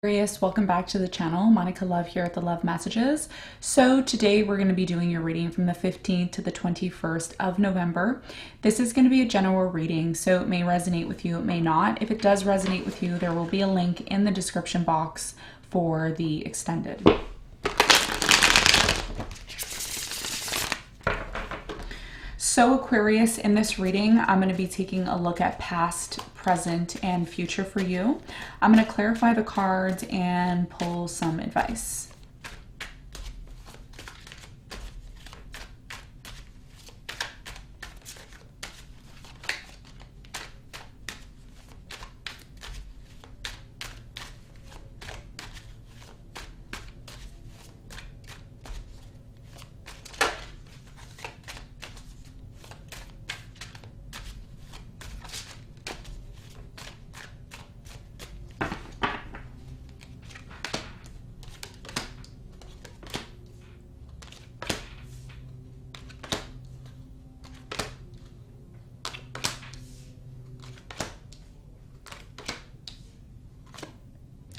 Aquarius, welcome back to the channel. Monica Love here at the Love Messages. So today we're going to be doing your reading from the 15th to the 21st of November. This is going to be a general reading, so it may resonate with you, it may not. If it does resonate with you, there will be a link in the description box for the extended. So Aquarius, in this reading, I'm going to be taking a look at past, present, and future for you. I'm going to clarify the cards and pull some advice.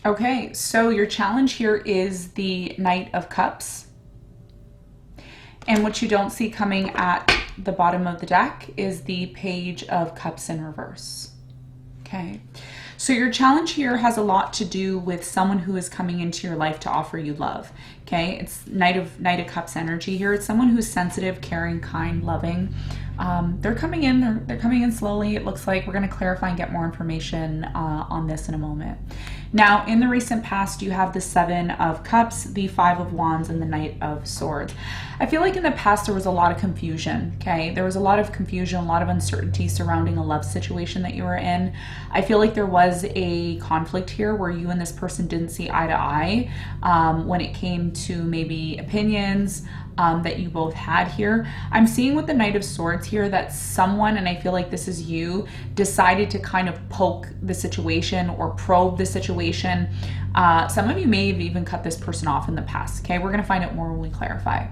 Okay, so your challenge here is the Knight of Cups. And what you don't see coming at the bottom of the deck is the Page of Cups in reverse. Okay, so your challenge here has a lot to do with someone who is coming into your life to offer you love. Okay, it's Knight of Cups energy here. It's someone who's sensitive, caring, kind, loving. They're coming in. They're coming in slowly. It looks like we're going to clarify and get more information on this in a moment. Now, in the recent past, you have the Seven of Cups, the Five of Wands, and the Knight of Swords. I feel like in the past there was a lot of confusion, okay? There was a lot of confusion, a lot of uncertainty surrounding a love situation that you were in. I feel like there was a conflict here where you and this person didn't see eye to eye when it came to maybe opinions that you both had here. I'm seeing with the Knight of Swords here that someone, and I feel like this is you, decided to kind of poke the situation or probe the situation. Some of you may have even cut this person off in the past, okay? We're going to find out more when we clarify.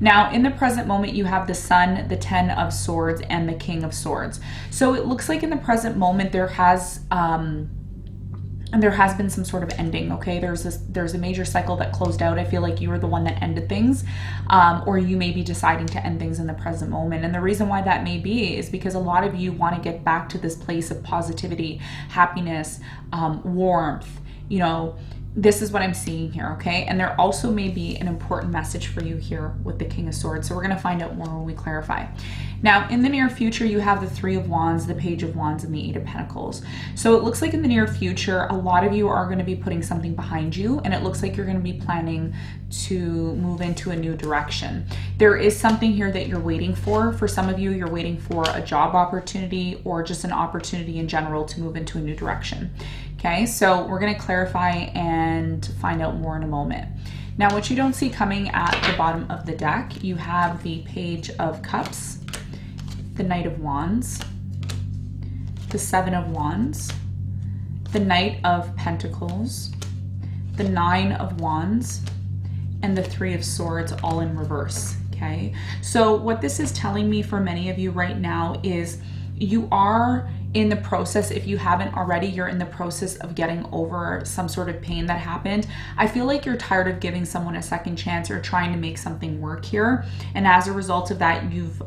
Now, in the present moment, you have the Sun, the Ten of Swords, and the King of Swords. So it looks like in the present moment there has been some sort of ending, okay? There's a major cycle that closed out. I feel like you were the one that ended things, or you may be deciding to end things in the present moment. And the reason why that may be is because a lot of you want to get back to this place of positivity, happiness, warmth, you know. This is what I'm seeing here, okay? And there also may be an important message for you here with the King of Swords. So we're going to find out more when we clarify. Now, in the near future, you have the Three of Wands, the Page of Wands, and the Eight of Pentacles. So it looks like in the near future, a lot of you are going to be putting something behind you, and it looks like you're going to be planning to move into a new direction. There is something here that you're waiting for. For some of you, you're waiting for a job opportunity or just an opportunity in general to move into a new direction. Okay, so we're going to clarify and find out more in a moment. Now, what you don't see coming at the bottom of the deck, you have the Page of Cups, the Knight of Wands, the Seven of Wands, the Knight of Pentacles, the Nine of Wands, and the Three of Swords, all in reverse. Okay, so what this is telling me for many of you right now is you are in the process, if you haven't already, you're in the process of getting over some sort of pain that happened. I feel like you're tired of giving someone a second chance or trying to make something work here. And as a result of that, you've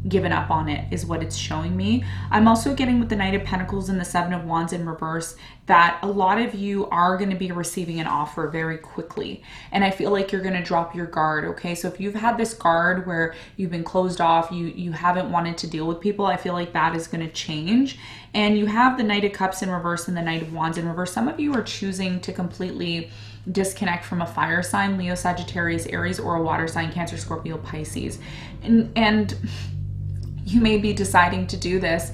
given up on it, is what it's showing me. I'm also getting with the Knight of Pentacles and the Seven of Wands in reverse that a lot of you are going to be receiving an offer very quickly. And I feel like you're going to drop your guard, okay? So if you've had this guard where you've been closed off, you haven't wanted to deal with people, I feel like that is going to change. And you have the Knight of Cups in reverse and the Knight of Wands in reverse. Some of you are choosing to completely disconnect from a fire sign, Leo, Sagittarius, Aries, or a water sign, Cancer, Scorpio, Pisces. And you may be deciding to do this,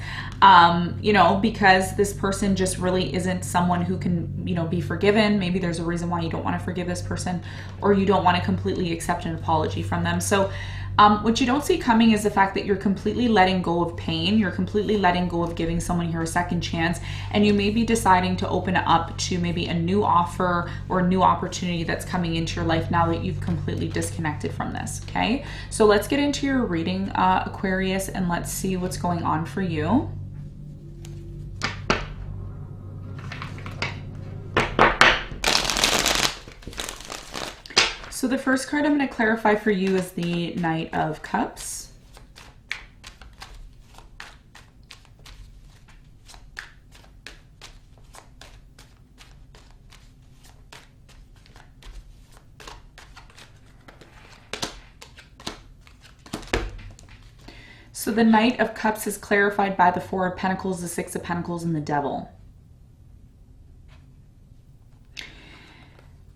you know, because this person just really isn't someone who can, you know, be forgiven. Maybe there's a reason why you don't want to forgive this person, or you don't want to completely accept an apology from them. So What you don't see coming is the fact that you're completely letting go of pain. You're completely letting go of giving someone here a second chance, and you may be deciding to open up to maybe a new offer or a new opportunity that's coming into your life now that you've completely disconnected from this, okay? So let's get into your reading, Aquarius, and let's see what's going on for you. So the first card I'm going to clarify for you is the Knight of Cups. So the Knight of Cups is clarified by the Four of Pentacles, the Six of Pentacles, and the Devil.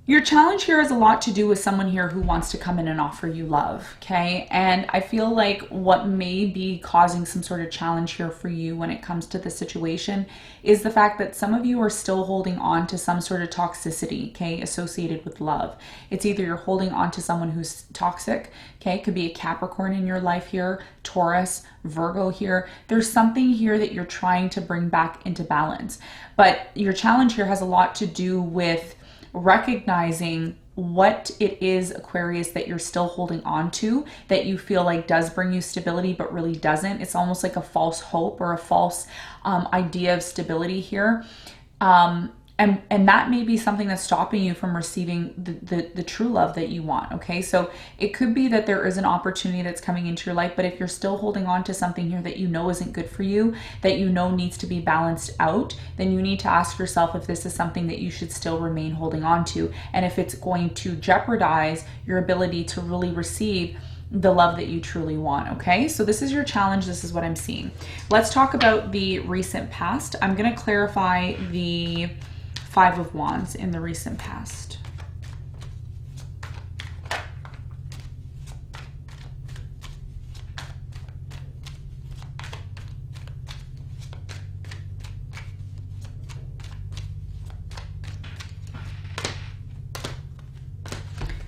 Your challenge here has a lot to do with someone here who wants to come in and offer you love, okay? And I feel like what may be causing some sort of challenge here for you when it comes to the situation is the fact that some of you are still holding on to some sort of toxicity, okay, associated with love. It's either you're holding on to someone who's toxic, okay? It could be a Capricorn in your life here, Taurus, Virgo here. There's something here that you're trying to bring back into balance. But your challenge here has a lot to do with recognizing what it is, Aquarius, that you're still holding on to that you feel like does bring you stability but really doesn't. It's almost like a false hope or a false idea of stability here. And that may be something that's stopping you from receiving the true love that you want, okay? So it could be that there is an opportunity that's coming into your life, but if you're still holding on to something here that you know isn't good for you, that you know needs to be balanced out, then you need to ask yourself if this is something that you should still remain holding on to, and if it's going to jeopardize your ability to really receive the love that you truly want, okay? So this is your challenge. This is what I'm seeing. Let's talk about the recent past. I'm going to clarify the Five of Wands in the recent past.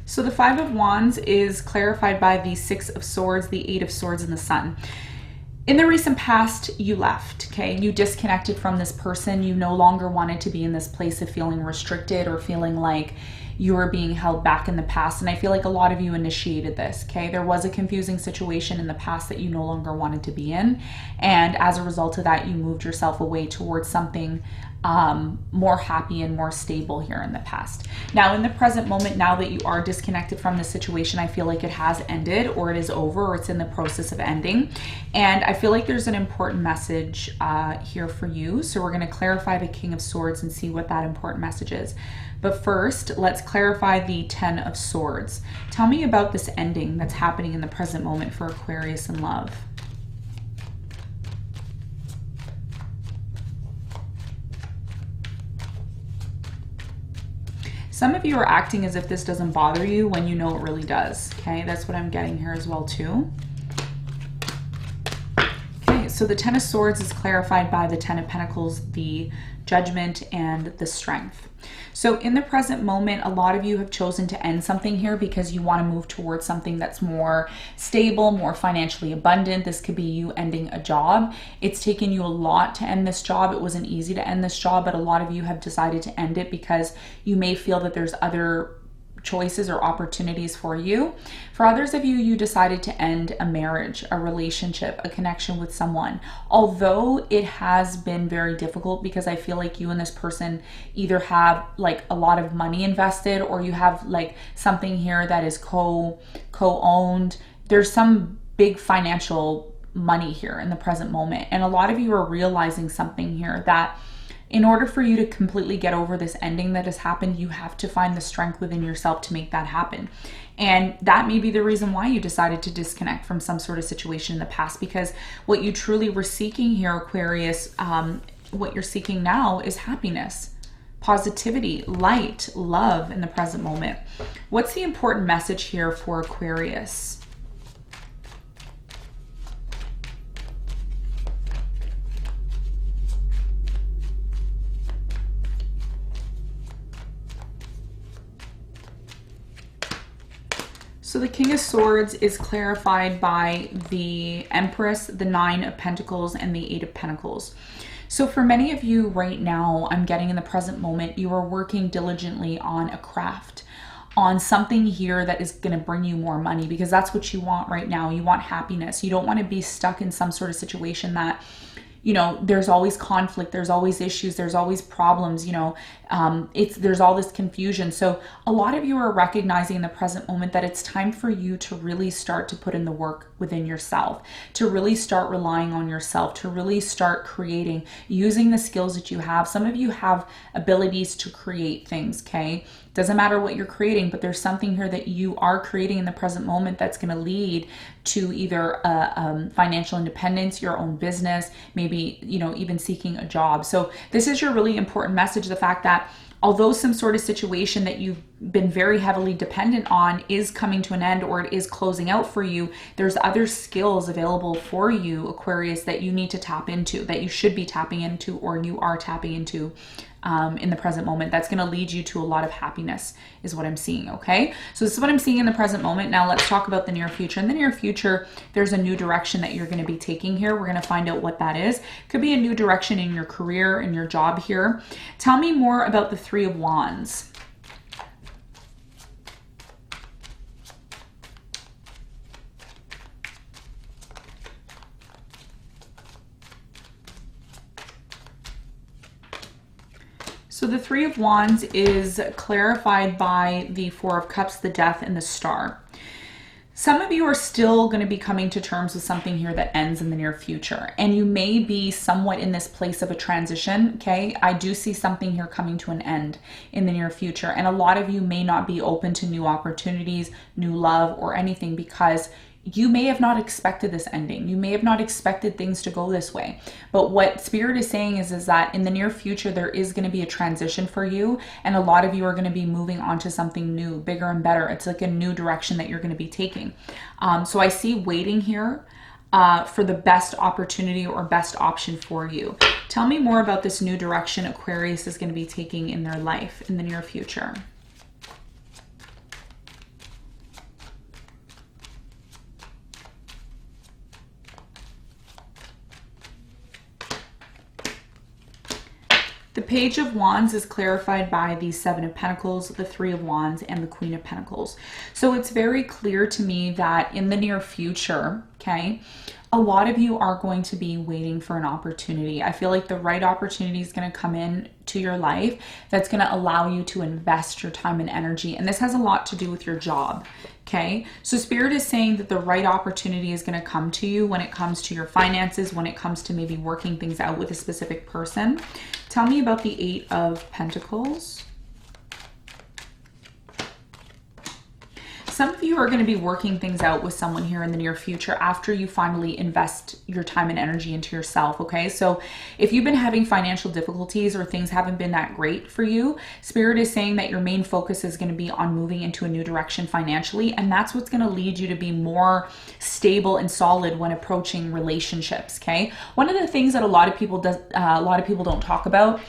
So the Five of Wands is clarified by the Six of Swords, the Eight of Swords, and the Sun. In the recent past, you left, okay? You disconnected from this person. You no longer wanted to be in this place of feeling restricted or feeling like you were being held back in the past. And I feel like a lot of you initiated this, okay? There was a confusing situation in the past that you no longer wanted to be in. And as a result of that, you moved yourself away towards something more happy and more stable here in the past. Now, in the present moment, now that you are disconnected from the situation, I feel like it has ended, or it is over, or it's in the process of ending. And I feel like there's an important message here for you. So we're going to clarify the King of Swords and see what that important message is. But first, let's clarify the Ten of Swords. Tell me about this ending that's happening in the present moment for Aquarius in love. Some of you are acting as if this doesn't bother you when you know it really does, okay? That's what I'm getting here as well too. Okay, so the Ten of Swords is clarified by the Ten of Pentacles, the Judgment, and the Strength. So in the present moment, a lot of you have chosen to end something here because you want to move towards something that's more stable, more financially abundant. This could be you ending a job. It's taken you a lot to end this job. It wasn't easy to end this job, but a lot of you have decided to end it because you may feel that there's other choices or opportunities for you. For others of you, you decided to end a marriage, a relationship, a connection with someone. Although it has been very difficult because I feel like you and this person either have like a lot of money invested, or you have like something here that is co-owned. There's some big financial money here in the present moment. And a lot of you are realizing something here, that in order for you to completely get over this ending that has happened, you have to find the strength within yourself to make that happen. And that may be the reason why you decided to disconnect from some sort of situation in the past, because what you truly were seeking here, Aquarius, what you're seeking now is happiness, positivity, light, love in the present moment. What's the important message here for Aquarius? So the King of Swords is clarified by the Empress, the Nine of Pentacles, and the Eight of Pentacles. So for many of you right now, I'm getting in the present moment, you are working diligently on a craft, on something here that is going to bring you more money, because that's what you want right now. You want happiness. You don't want to be stuck in some sort of situation that, you know, there's always conflict, there's always issues, there's always problems, you know, There's all this confusion. So a lot of you are recognizing in the present moment that it's time for you to really start to put in the work within yourself, to really start relying on yourself, to really start creating, using the skills that you have. Some of you have abilities to create things, okay? Doesn't matter what you're creating, but there's something here that you are creating in the present moment that's going to lead to either financial independence, your own business, maybe, you know, even seeking a job. So this is your really important message, the fact that although some sort of situation that you've been very heavily dependent on is coming to an end, or it is closing out for you, there's other skills available for you, Aquarius, that you need to tap into, that you should be tapping into, or you are tapping into in the present moment. That's going to lead you to a lot of happiness is what I'm seeing. Okay, so this is what I'm seeing in the present moment. Now let's talk about the near future. In the near future, there's a new direction that you're going to be taking here. We're going to find out what that is. Could be a new direction in your career, in your job here. Tell me more about the Three of Wands. So the Three of Wands is clarified by the Four of Cups, the Death, and the Star. Some of you are still going to be coming to terms with something here that ends in the near future, and you may be somewhat in this place of a transition, okay? I do see something here coming to an end in the near future, and a lot of you may not be open to new opportunities, new love, or anything, because you may have not expected this ending. You may have not expected things to go this way. But what Spirit is saying is that in the near future, there is going to be a transition for you. And a lot of you are going to be moving on to something new, bigger and better. It's like a new direction that you're going to be taking. So I see waiting here for the best opportunity or best option for you. Tell me more about this new direction Aquarius is going to be taking in their life in the near future. The Page of Wands is clarified by the Seven of Pentacles, the Three of Wands, and the Queen of Pentacles. So it's very clear to me that in the near future, okay, a lot of you are going to be waiting for an opportunity. I feel like the right opportunity is going to come in to your life that's going to allow you to invest your time and energy. And this has a lot to do with your job. Okay, so Spirit is saying that the right opportunity is going to come to you when it comes to your finances, when it comes to maybe working things out with a specific person. Tell me about the Eight of Pentacles. Some of you are going to be working things out with someone here in the near future after you finally invest your time and energy into yourself, okay? So if you've been having financial difficulties or things haven't been that great for you, Spirit is saying that your main focus is going to be on moving into a new direction financially, and that's what's going to lead you to be more stable and solid when approaching relationships, okay? One of the things that a lot of people don't talk about,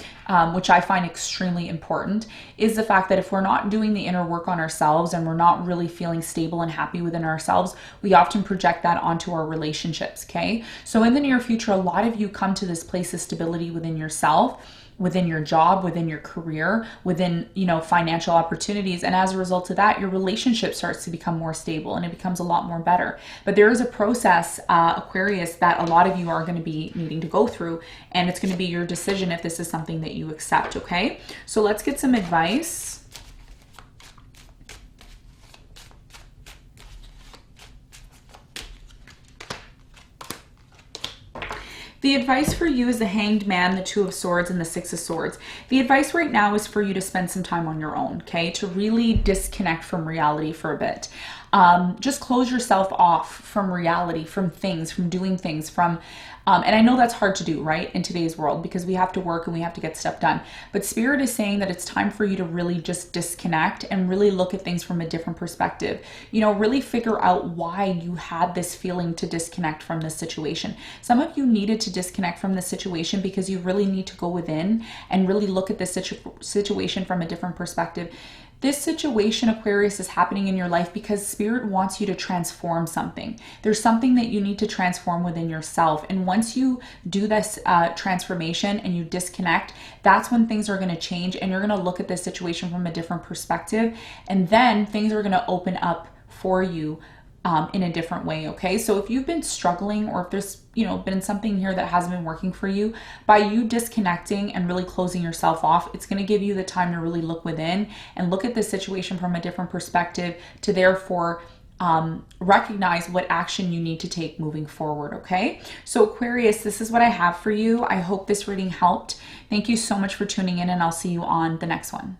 which I find extremely important, is the fact that if we're not doing the inner work on ourselves and we're not really feeling stable and happy within ourselves, we often project that onto our relationships, okay? So in the near future, a lot of you come to this place of stability within yourself, within your job, within your career, within, you know, financial opportunities. And as a result of that, your relationship starts to become more stable and it becomes a lot more better. But there is a process, Aquarius, that a lot of you are going to be needing to go through, and it's going to be your decision if this is something that you accept, okay? So let's get some advice. The advice for you is the Hanged Man, the Two of Swords, and the Six of Swords. The advice right now is for you to spend some time on your own, okay? To really disconnect from reality for a bit. Just close yourself off from reality, from things, from doing things, from... and I know that's hard to do, right, in today's world, because we have to work and we have to get stuff done. But Spirit is saying that it's time for you to really just disconnect and really look at things from a different perspective. You know, really figure out why you had this feeling to disconnect from this situation. Some of you needed to disconnect from this situation because you really need to go within and really look at this situation from a different perspective. This situation, Aquarius, is happening in your life because Spirit wants you to transform something. There's something that you need to transform within yourself. And once you do this transformation and you disconnect, that's when things are going to change and you're going to look at this situation from a different perspective. And then things are going to open up for you in a different way, okay? So if you've been struggling, or if there's, you know, been something here that hasn't been working for you, by you disconnecting and really closing yourself off, it's going to give you the time to really look within and look at the situation from a different perspective, to therefore recognize what action you need to take moving forward, okay? So Aquarius, this is what I have for you. I hope this reading helped. Thank you so much for tuning in, and I'll see you on the next one.